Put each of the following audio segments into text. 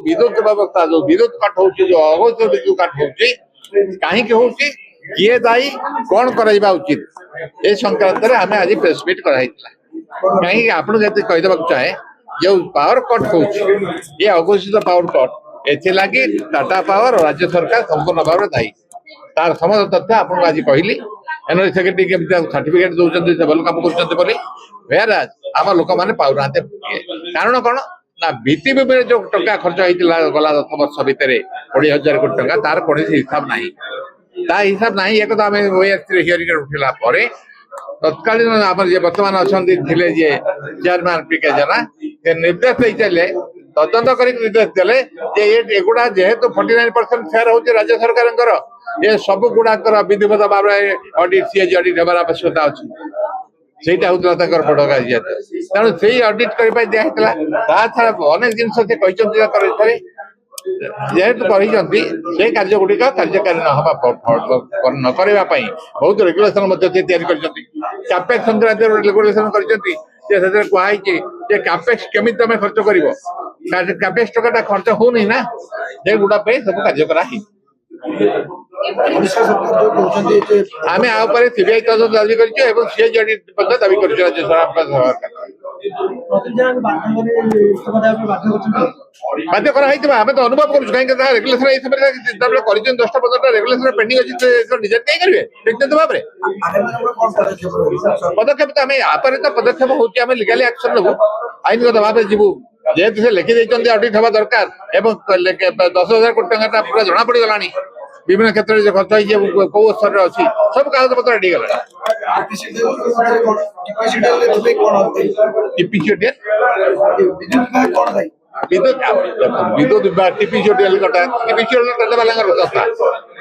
विद्युत व्यवस्था जो विद्युत काट हो अवैध विद्युत काट हो कहीं किए दायी कौन करवा उचित ए संक्रांत में आम आज प्रेस मीट कराई कहीं आपको कहीदेवा चाहे जो पावर कट हो अघोषित पावर कट एथि टाटा पावर और राज्य सरकार संपूर्ण भाव दायी तार समस्त तथ्य आपको आज कहली एनर्जी सेक्रेटरी केमती सर्टिफिकेट दौरान भल कम कर आम लोक मैंने पाऊना कारण कौन ना भित्तिभूमि जो टंका खर्च होता गला 10 वर्ष भितर 20,000 कोटी टंका तार कौन हिसाब ना हिसाब ना एक तो आम हियरिंग उठला तत्कालीन आम बर्तमान अच्छा चेयरमैन पीके जेना निर्देश दे चले तदंत कर निर्देश देले एगुड़ा जेहेतु 49% शेयर होची राज्य सरकार ये सब गुड़ाकर विधिवत भाव ऑडिट सीएजी ऑडिट होबार आवश्यकता अच्छी ସେଇଟା ହଉଥିଲା ତାଙ୍କର ବଡ କାର୍ଯ୍ୟ ତେଣୁ ସେଇ ଅଡିଟ୍ କରିବା ଦିଆହେଇଥିଲା ତା ଛଡା ଅନେକ ଜିନିଷ ସେ କହିଛନ୍ତି ଯେହେତୁ କହିଛନ୍ତି ସେ କାର୍ଯ୍ୟ ଗୁଡିକ କାର୍ଯ୍ୟକାରୀ ନ କରିବା ପାଇଁ ବହୁତ ରେଗୁଲେସନ ମଧ୍ୟ ସେ ତିଆରି କରିଛନ୍ତି କ୍ୟାପେକ୍ସ ସଂକ୍ରାନ୍ତରେ ରେଗୁଲେସନ କରିଛନ୍ତି ଯେ ସେଥିରେ କୁହାଯାଇଛି ଯେ କ୍ୟାପେକ୍ସ କେମିତି ତମେ ଖର୍ଚ୍ଚ କରିବ କ୍ୟାପେକ୍ସ ଟଙ୍କାଟା ଖର୍ଚ୍ଚ ହଉନି ନା ସେଗୁଡା ପାଇଁ ସବୁ କାର୍ଯ୍ୟ କରାହେଇଛି आम सीबीआई तदंत दावी कर दावी कर राज्य बाध्य कराई आम तो अनुभव करूँ कहीं रेगुलेशन 10-15 रेगुलेशन पेंडिंग अच्छी डिजाइन नहीं करेंगे व्यक्तिगत भाव में पदक्षेप तो आम यापर तो पदक्षेप होम लिगाली एक्शन नबू आईनगत भाव जीवु जेहेतु से लिखि ऑडिट हवा दरकार 10,000 कोटी टंका पूरा जना पड़गला विभिन्न क्षेत्र में खर्च हो कौ स्तर में अच्छी सब कागज पत्र रेडी गला विद्युत टीपीसीएल संस्था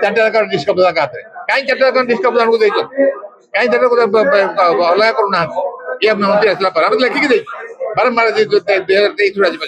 4 डिस्कम कहीं 4 डिस्कम को कहीं अलग करूना ये मंत्री आसला लिखिकी बारंबार 2023 राज्य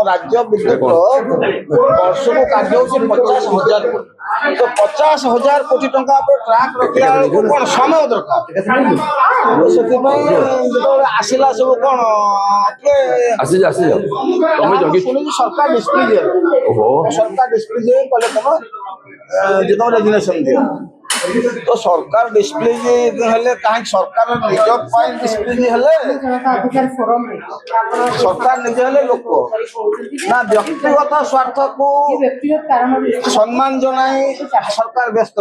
राज्य विद्युत वर्ष को कार्य 50,000 तो 50,000 कोटी टंका ट्राक रखा कौन समय दरकार आसला सब कौन सरकार डिस्प्ले कले तुम जो रेजिग्नेशन दियो तो सरकार डिस्प्ले कहीं सरकार निज डिस्प्ले सरकार निजे लोक ना व्यक्तिगत स्वार्थ को सम्मान जनाई सरकार व्यस्त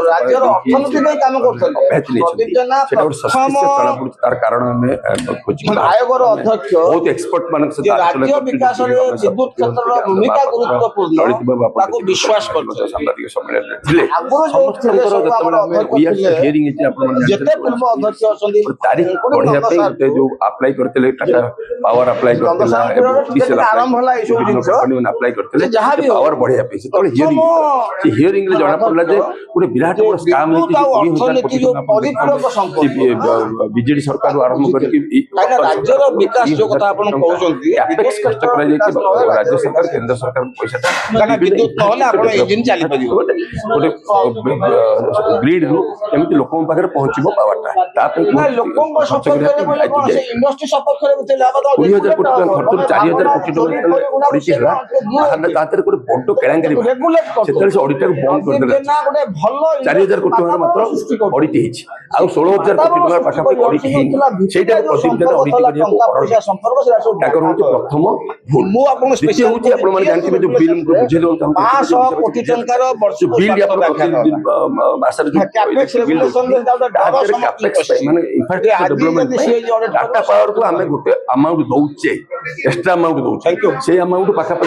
राज्यर अर्थनीति काम आयोगर अध्यक्ष राज्य विकास विद्युत क्षेत्र भूमिका गुरुत्वपूर्ण विश्वास पावर अप्लाई हियरिंग जना पड़ा गोटे विराट बड़ स्काम बीजेडी सरकार आरंभ कर राज्यर विकास जो कथा राज्य सरकार केंद्र सरकार पैसा विद्युत नहले आपण इंजिन चली परियो गोटे ग्रिड रु केमिति लोकन पाखरे पहुंचबो पावरटा तापे ना लोकों को सपोर्ट करे बोले कोन से इंडस्ट्री सपोर्ट करे बोले लाभ 20,000 कोटी टका खर्च 4,000 कोटी टका पड़िछि हला ताहले तातर गोटे बड्ड केळांगारी रेगुलेट सेतले से ऑडिट को बंद कर देला ना गोटे भलो 4,000 कोटी टका मात्र ऑडिट हिछि आ 16,000 कोटी टका पाखा पाखि ऑडिट हिनि सेटा प्रतिदिन ऑडिट करिया पैसा संपर्क से ताकर होछि प्रथम भूल मु आपन द्वितीय स्पेशल होछि आपण माने जानथिबे जो बिल बुझे दो 500 कोटी टंकार वर्ष बिल आपण प्रतिदिन मासर जो कैपेक्स रेगुलेशन में कैपेक्स माने इंफ्रास्ट्रक्चर डेवलपमेंट टाटा पावर को हमें गोटे अमाउंट दउचे एक्स्ट्रा अमाउंट दउचे से अमाउंट पाखा पाखि